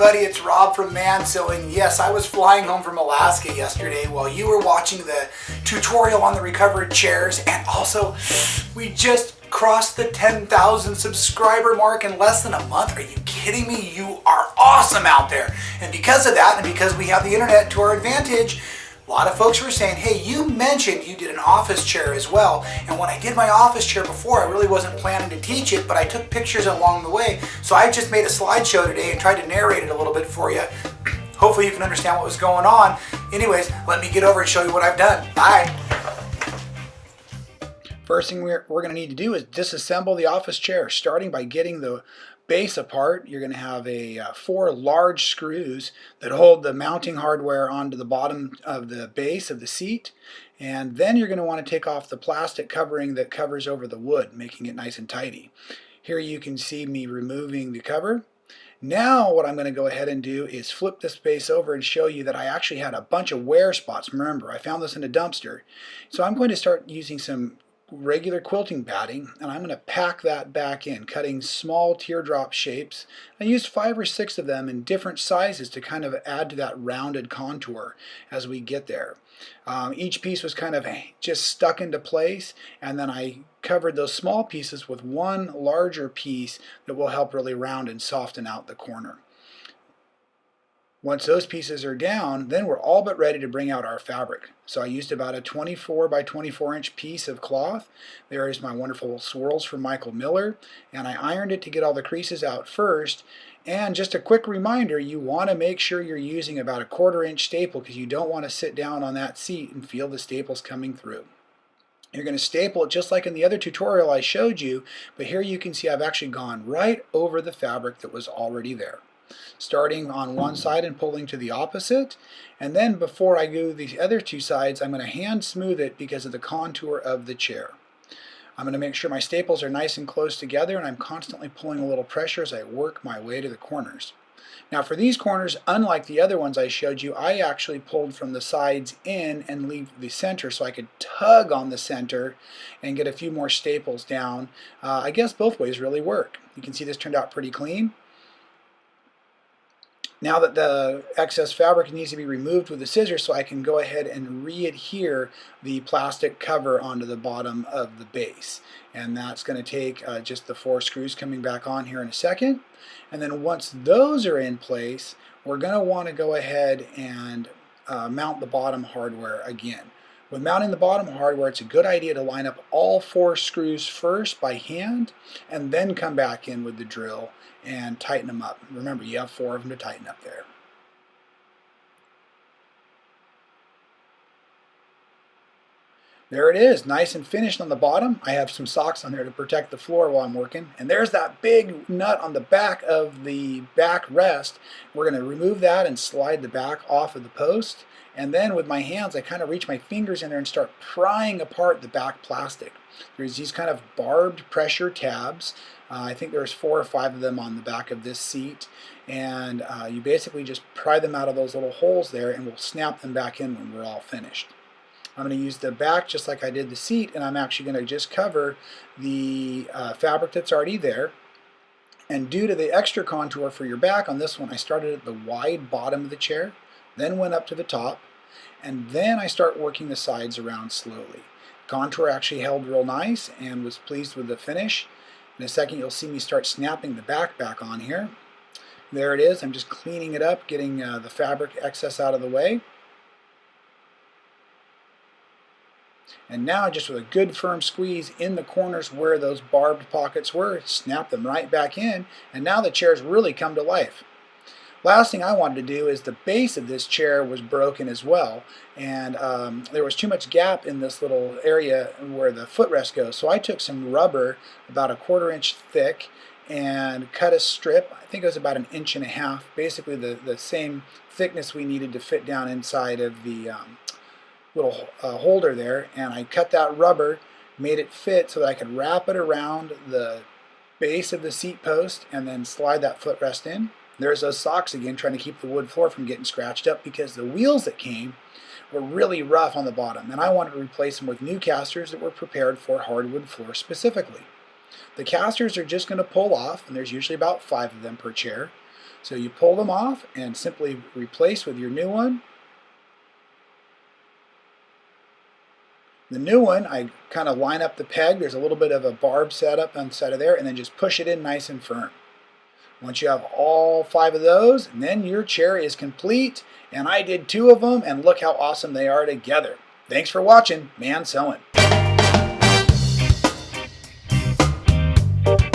everybody, it's Rob from Man Sewing. Yes, I was flying home from Alaska yesterday while you were watching the tutorial on the recovered chairs, and also we just crossed the 10,000 subscriber mark in less than a month. Are you kidding me? You are awesome out there. And because of that, and because we have the internet to our advantage, a lot of folks were saying, hey, you mentioned you did an office chair as well. And when I did my office chair before, I really wasn't planning to teach it, but I took pictures along the way. So I just made a slideshow today and tried to narrate it a little bit for you. Hopefully you can understand what was going on. Anyways, let me get over and show you what I've done. Bye. First thing we're going to need to do is disassemble the office chair, starting by getting the base apart. You're going to have 4 large screws that hold the mounting hardware onto the bottom of the base of the seat, and then you're going to want to take off the plastic covering that covers over the wood, making it nice and tidy. Here you can see me removing the cover. Now what I'm going to go ahead and do is flip this base over and show you that I actually had a bunch of wear spots. Remember, I found this in a dumpster. So I'm going to start using some regular quilting padding, and I'm going to pack that back in, cutting small teardrop shapes. I used 5 or 6 of them in different sizes to kind of add to that rounded contour as we get there. Each piece was kind of just stuck into place, and then I covered those small pieces with one larger piece that will help really round and soften out the corner. Once those pieces are down, then we're all but ready to bring out our fabric. So I used about a 24 by 24 inch piece of cloth. There is my wonderful swirls from Michael Miller, and I ironed it to get all the creases out first. And just a quick reminder, you want to make sure you're using about a 1/4 inch staple, because you don't want to sit down on that seat and feel the staples coming through. You're going to staple it just like in the other tutorial I showed you, but here you can see I've actually gone right over the fabric that was already there, starting on one side and pulling to the opposite. And then before I do the other 2 sides, I'm going to hand smooth it because of the contour of the chair. I'm going to make sure my staples are nice and close together, and I'm constantly pulling a little pressure as I work my way to the corners. Now for these corners, unlike the other ones I showed you, I actually pulled from the sides in and leave the center so I could tug on the center and get a few more staples down. I guess both ways really work. You can see this turned out pretty clean. Now that the excess fabric needs to be removed with the scissors, so I can go ahead and re-adhere the plastic cover onto the bottom of the base. And that's going to take just the 4 screws coming back on here in a second. And then once those are in place, we're going to want to go ahead and mount the bottom hardware again. With mounting the bottom hardware, it's a good idea to line up all 4 screws first by hand, and then come back in with the drill and tighten them up. Remember, you have 4 of them to tighten up there. There it is, nice and finished on the bottom. I have some socks on there to protect the floor while I'm working. And there's that big nut on the back of the backrest. We're going to remove that and slide the back off of the post. And then with my hands, I kind of reach my fingers in there and start prying apart the back plastic. There's these kind of barbed pressure tabs. I think there's 4 or 5 of them on the back of this seat. And you basically just pry them out of those little holes there, and we'll snap them back in when we're all finished. I'm going to use the back just like I did the seat, and I'm actually going to just cover the fabric that's already there. And due to the extra contour for your back on this one, I started at the wide bottom of the chair, then went up to the top, and then I start working the sides around slowly. Contour actually held real nice and was pleased with the finish. In a second you'll see me start snapping the back on here. There it is. I'm just cleaning it up, getting the fabric excess out of the way. And now just with a good firm squeeze in the corners where those barbed pockets were, snap them right back in, and now the chair's really come to life. Last thing I wanted to do is the base of this chair was broken as well, and there was too much gap in this little area where the footrest goes. So I took some rubber about a 1/4 inch thick and cut a strip. I think it was about 1.5 inches, basically the same thickness we needed to fit down inside of the little holder there. And I cut that rubber, made it fit so that I could wrap it around the base of the seat post and then slide that footrest in. There's those socks again, trying to keep the wood floor from getting scratched up because the wheels that came were really rough on the bottom, and I wanted to replace them with new casters that were prepared for hardwood floor specifically. The casters are just going to pull off, and there's usually about 5 of them per chair. So you pull them off and simply replace with your new one. The new one, I kind of line up the peg. There's a little bit of a barb set up inside of there, and then just push it in nice and firm. Once you have all 5 of those, then your chair is complete. And I did 2 of them, and look how awesome they are together. Thanks for watching Man Sewing.